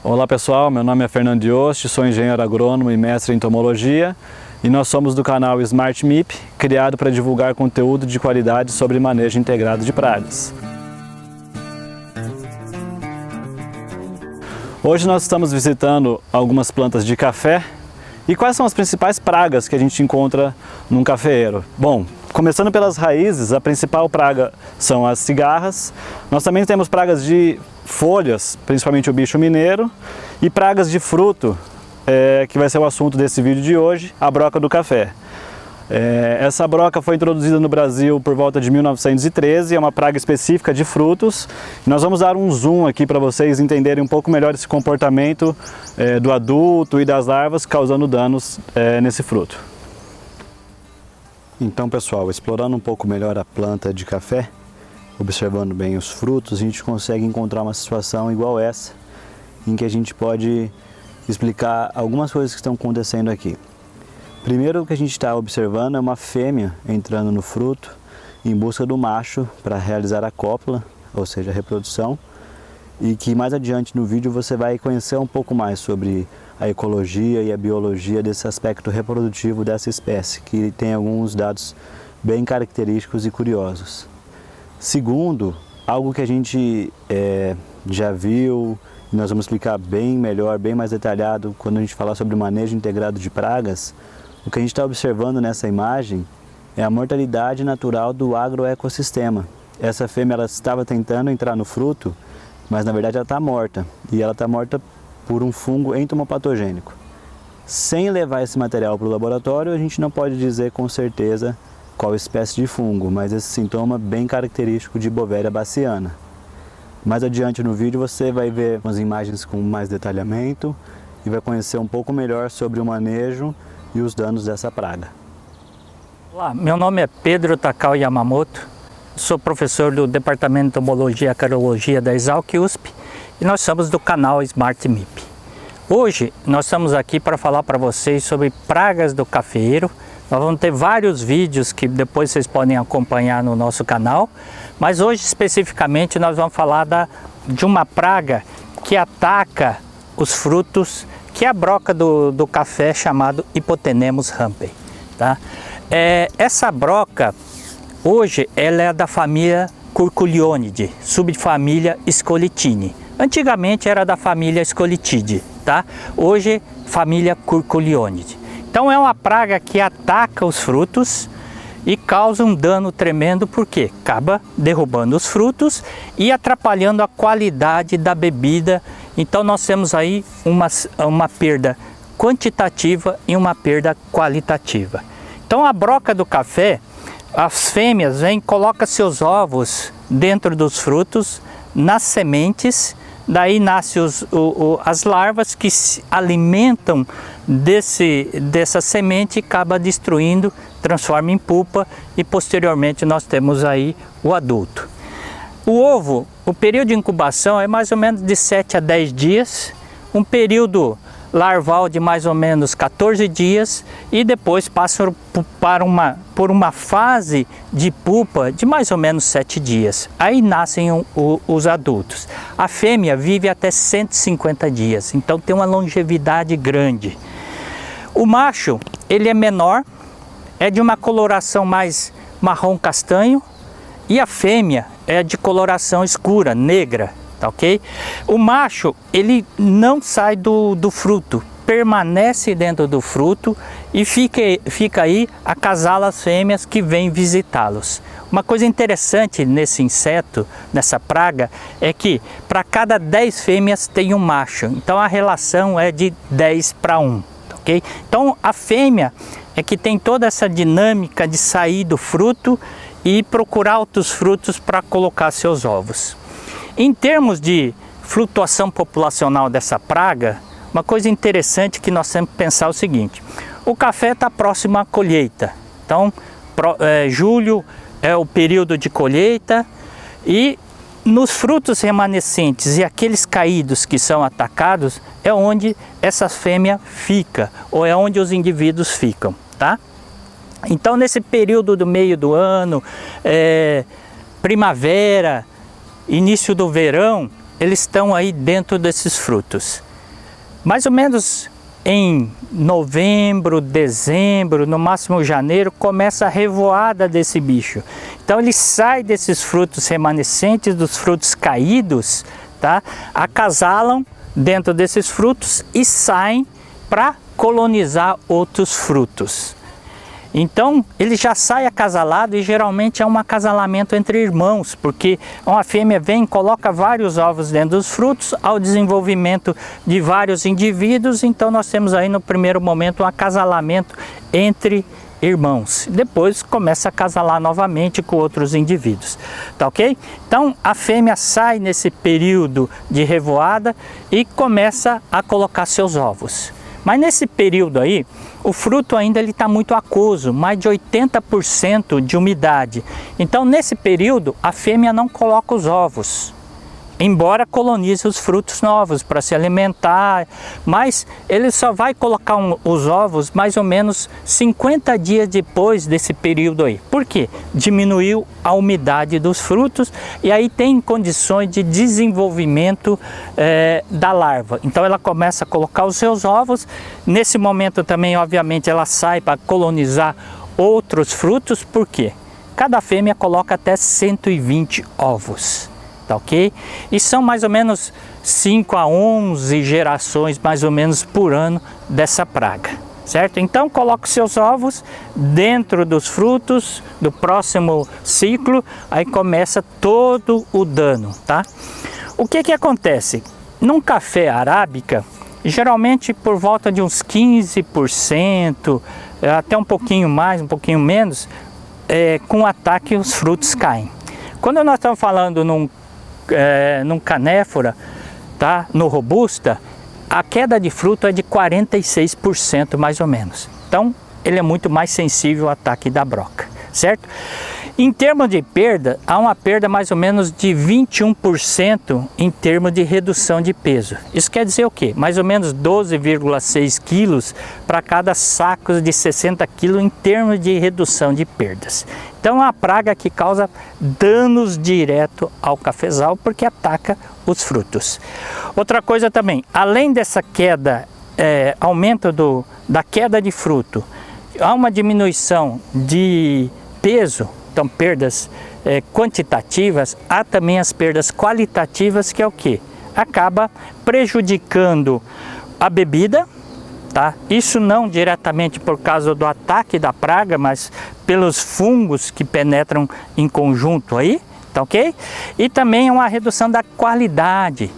Olá pessoal, meu nome é Fernando Dioste, sou engenheiro agrônomo e mestre em entomologia e nós somos do canal Smart MIP, criado para divulgar conteúdo de qualidade sobre manejo integrado de pragas. Hoje nós estamos visitando algumas plantas de café e quais são as principais pragas que a gente encontra num cafeeiro? Bom, começando pelas raízes, a principal praga são as cigarras. Nós também temos pragas de folhas, principalmente o bicho mineiro, e pragas de fruto, que vai ser o assunto desse vídeo de hoje, a broca do café. Essa broca foi introduzida no Brasil por volta de 1913, é uma praga específica de frutos. Nós vamos dar um zoom aqui para vocês entenderem um pouco melhor esse comportamento do adulto e das larvas causando danos nesse fruto. Então pessoal, explorando um pouco melhor a planta de café, observando bem os frutos, a gente consegue encontrar uma situação igual essa, em que a gente pode explicar algumas coisas que estão acontecendo aqui. Primeiro, o que a gente está observando é uma fêmea entrando no fruto em busca do macho para realizar a cópula, ou seja, a reprodução, e que mais adiante no vídeo você vai conhecer um pouco mais sobre a ecologia e a biologia desse aspecto reprodutivo dessa espécie, que tem alguns dados bem característicos e curiosos. Segundo, algo que a gente já viu, e nós vamos explicar bem melhor, bem mais detalhado quando a gente falar sobre o manejo integrado de pragas, o que a gente está observando nessa imagem é a mortalidade natural do agroecossistema. Essa fêmea ela estava tentando entrar no fruto, mas na verdade ela está morta, e ela está morta por um fungo entomopatogênico. Sem levar esse material para o laboratório, a gente não pode dizer com certeza qual espécie de fungo, mas esse sintoma bem característico de Bovéria baciana. Mais adiante no vídeo você vai ver umas imagens com mais detalhamento e vai conhecer um pouco melhor sobre o manejo e os danos dessa praga. Olá, meu nome é Pedro Takao Yamamoto, sou professor do Departamento de Entomologia e Acarologia da Exalc USP e nós somos do canal Smart MIP. Hoje nós estamos aqui para falar para vocês sobre pragas do cafeeiro. Nós vamos ter vários vídeos que depois vocês podem acompanhar no nosso canal, mas hoje especificamente nós vamos falar de uma praga que ataca os frutos, que é a broca do café chamado Hypotenemus rampei. Tá? Essa broca, hoje, ela é da família Curculionidae, subfamília Scolitini. Antigamente era da família Scolitidae, tá? Hoje, família Curculionidae. Então é uma praga que ataca os frutos e causa um dano tremendo porque acaba derrubando os frutos e atrapalhando a qualidade da bebida. Então nós temos aí uma perda quantitativa e uma perda qualitativa. Então a broca do café, as fêmeas vêm, colocam seus ovos dentro dos frutos, nas sementes, daí nascem as larvas que se alimentam dessa semente e acaba destruindo, transforma em pupa e posteriormente nós temos aí o adulto. O ovo, o período de incubação é mais ou menos de 7 a 10 dias, um período larval de mais ou menos 14 dias e depois passa por uma fase de pupa de mais ou menos 7 dias. Aí nascem os adultos. A fêmea vive até 150 dias, então tem uma longevidade grande. O macho, ele é menor, é de uma coloração mais marrom castanho e a fêmea é de coloração escura, negra, tá ok? O macho, ele não sai do fruto, permanece dentro do fruto e fica aí a casar as fêmeas que vêm visitá-los. Uma coisa interessante nesse inseto, nessa praga, é que para cada 10 fêmeas tem um macho, então a relação é de 10 para 1. Okay? Então a fêmea é que tem toda essa dinâmica de sair do fruto e procurar outros frutos para colocar seus ovos. Em termos de flutuação populacional dessa praga, uma coisa interessante que nós temos que pensar é o seguinte: o café está próximo à colheita, então julho é o período de colheita e nos frutos remanescentes e aqueles caídos que são atacados é onde essa fêmea fica, ou é onde os indivíduos ficam, tá? Então nesse período do meio do ano, primavera, início do verão, eles estão aí dentro desses frutos. Mais ou menos em novembro, dezembro, no máximo janeiro, começa a revoada desse bicho. Então ele sai desses frutos remanescentes, dos frutos caídos, tá? Acasalam dentro desses frutos e saem para colonizar outros frutos. Então ele já sai acasalado e geralmente é um acasalamento entre irmãos, porque uma fêmea vem e coloca vários ovos dentro dos frutos ao desenvolvimento de vários indivíduos. Então nós temos aí no primeiro momento um acasalamento entre irmãos. Depois começa a acasalar novamente com outros indivíduos, tá ok? Então a fêmea sai nesse período de revoada e começa a colocar seus ovos. Mas nesse período aí, o fruto ainda está muito aquoso, mais de 80% de umidade. Então nesse período a fêmea não coloca os ovos, embora colonize os frutos novos para se alimentar, mas ele só vai colocar os ovos mais ou menos 50 dias depois desse período aí. Por quê? Diminuiu a umidade dos frutos e aí tem condições de desenvolvimento da larva. Então ela começa a colocar os seus ovos. Nesse momento também, obviamente, ela sai para colonizar outros frutos. Por quê? Cada fêmea coloca até 120 ovos. Tá ok? E são mais ou menos 5 a 11 gerações mais ou menos por ano dessa praga, certo? Então coloque seus ovos dentro dos frutos do próximo ciclo, aí começa todo o dano, tá? O que acontece? Num café arábica, geralmente por volta de uns 15%, até um pouquinho mais, um pouquinho menos, com ataque os frutos caem. Quando nós estamos falando num canéfora, tá? No robusta, a queda de fruto é de 46% mais ou menos. Então ele é muito mais sensível ao ataque da broca, certo? Em termos de perda, há uma perda mais ou menos de 21% em termos de redução de peso. Isso quer dizer o quê? Mais ou menos 12,6 quilos para cada saco de 60 quilos em termos de redução de perdas. Então é uma praga que causa danos direto ao cafezal porque ataca os frutos. Outra coisa também, além dessa queda, aumento da queda de fruto, há uma diminuição de peso. Então perdas quantitativas, há também as perdas qualitativas, que é o que? Acaba prejudicando a bebida, tá? Isso não diretamente por causa do ataque da praga, mas pelos fungos que penetram em conjunto aí, tá ok? E também uma redução da qualidade.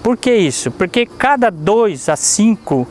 Por que isso? Porque cada 2 a 5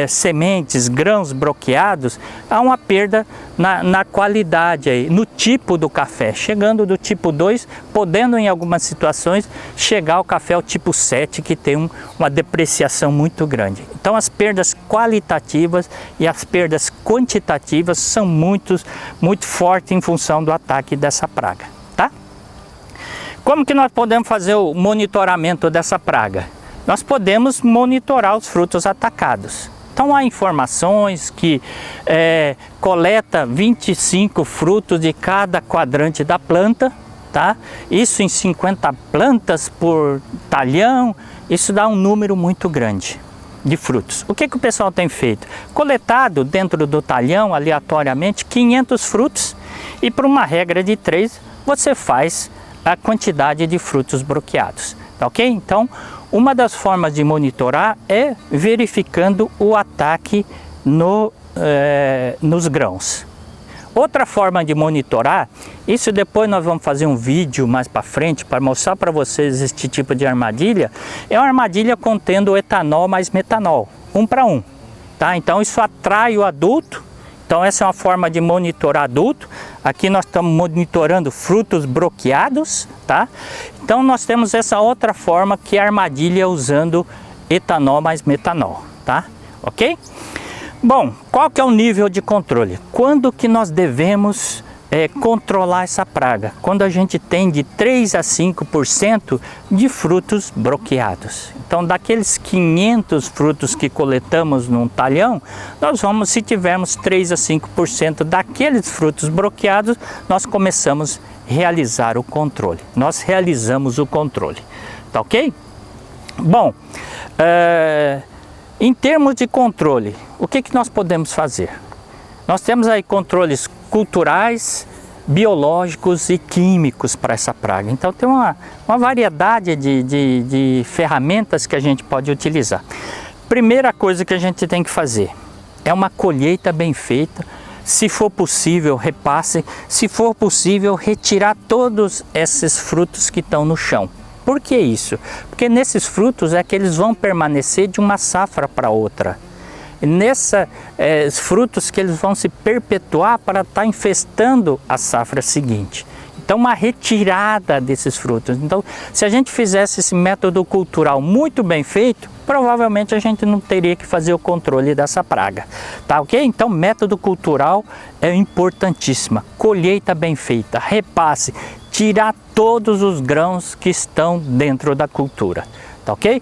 sementes, grãos broqueados, há uma perda na qualidade aí, no tipo do café, chegando do tipo 2, podendo em algumas situações chegar ao café ao tipo 7, que tem uma depreciação muito grande. Então as perdas qualitativas e as perdas quantitativas são muito fortes em função do ataque dessa praga, tá? Como que nós podemos fazer o monitoramento dessa praga? Nós podemos monitorar os frutos atacados. Então há informações que coleta 25 frutos de cada quadrante da planta, tá? Isso em 50 plantas por talhão, isso dá um número muito grande de frutos. O que o pessoal tem feito? Coletado dentro do talhão, aleatoriamente, 500 frutos e por uma regra de 3, você faz a quantidade de frutos broqueados, tá ok? Então, uma das formas de monitorar é verificando o ataque nos grãos. Outra forma de monitorar, isso depois nós vamos fazer um vídeo mais para frente para mostrar para vocês este tipo de armadilha, é uma armadilha contendo etanol mais metanol, 1 para 1, tá? Então isso atrai o adulto. Então essa é uma forma de monitorar adulto. Aqui nós estamos monitorando frutos broqueados, tá? Então nós temos essa outra forma, que é a armadilha usando etanol mais metanol, tá? Ok? Bom, qual que é o nível de controle? Quando que nós devemos controlar essa praga? Quando a gente tem de 3 a 5% de frutos broqueados. Então daqueles 500 frutos que coletamos num talhão, nós vamos, se tivermos 3 a 5% daqueles frutos broqueados, nós começamos a realizar o controle. Nós realizamos o controle, tá ok? Bom, Em termos de controle, o que nós podemos fazer? Nós temos aí controles culturais, biológicos e químicos para essa praga. Então tem uma variedade de ferramentas que a gente pode utilizar. Primeira coisa que a gente tem que fazer é uma colheita bem feita. Se for possível, repasse. Se for possível, retirar todos esses frutos que estão no chão. Por que isso? Porque nesses frutos é que eles vão permanecer de uma safra para outra. Nesses frutos que eles vão se perpetuar para estar infestando a safra seguinte. Então, uma retirada desses frutos. Então, se a gente fizesse esse método cultural muito bem feito, provavelmente a gente não teria que fazer o controle dessa praga. Tá ok? Então, método cultural é importantíssimo. Colheita bem feita, repasse, tirar todos os grãos que estão dentro da cultura. Tá ok?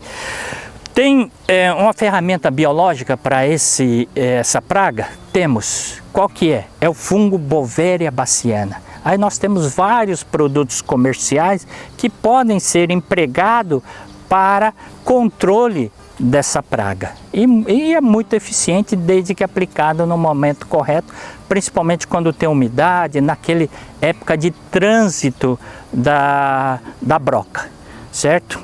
Tem uma ferramenta biológica para essa praga? Temos. Qual que é? É o fungo Bovéria baciana. Aí nós temos vários produtos comerciais que podem ser empregados para controle dessa praga. E é muito eficiente desde que aplicado no momento correto, principalmente quando tem umidade, naquela época de trânsito da broca, certo?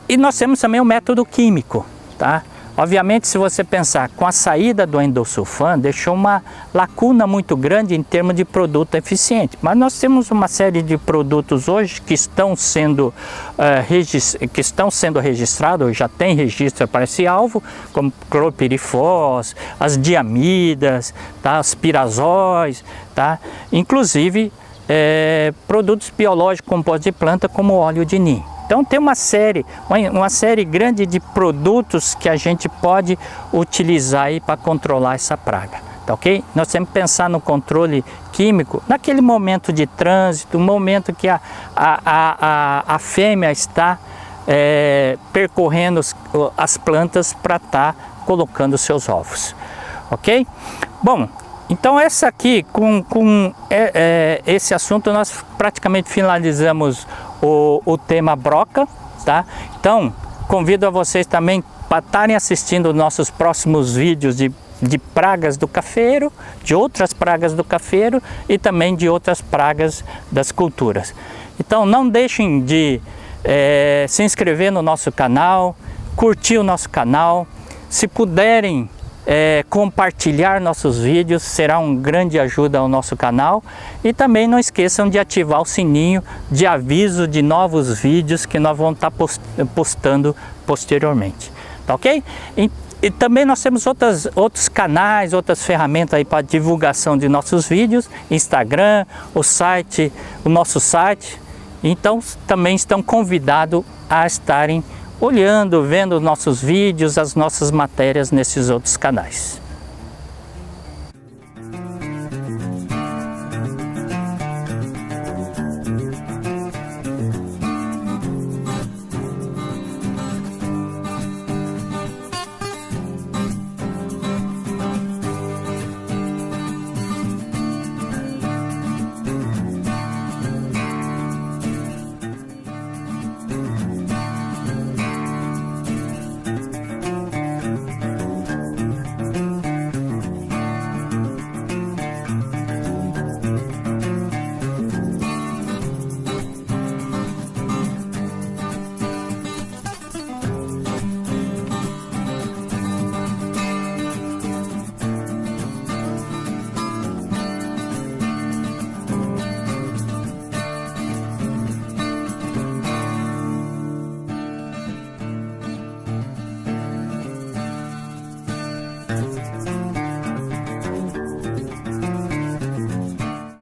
E nós temos também o método químico, tá? Obviamente, se você pensar com a saída do endosulfan, deixou uma lacuna muito grande em termos de produto eficiente. Mas nós temos uma série de produtos hoje que estão sendo registrados, já tem registro para esse alvo, como clopirifos, as diamidas, tá? As pirazóis, tá? Inclusive produtos biológicos compostos de planta como óleo de nim. Então tem uma série grande de produtos que a gente pode utilizar aí para controlar essa praga, tá ok? Nós temos que pensar no controle químico naquele momento de trânsito, momento que a fêmea está percorrendo as plantas para estar colocando seus ovos, ok? Bom, então essa aqui, com esse assunto, nós praticamente finalizamos o tema broca, tá? Então, convido a vocês também para estarem assistindo os nossos próximos vídeos de pragas do cafeiro, de outras pragas do cafeiro e também de outras pragas das culturas. Então, não deixem de se inscrever no nosso canal, curtir o nosso canal. Se puderem compartilhar nossos vídeos, será uma grande ajuda ao nosso canal. E também não esqueçam de ativar o sininho de aviso de novos vídeos que nós vamos estar postando posteriormente, tá ok? E também nós temos outros canais, outras ferramentas aí para divulgação de nossos vídeos, Instagram, o nosso site. Então também estão convidados a estarem olhando, vendo os nossos vídeos, as nossas matérias nesses outros canais.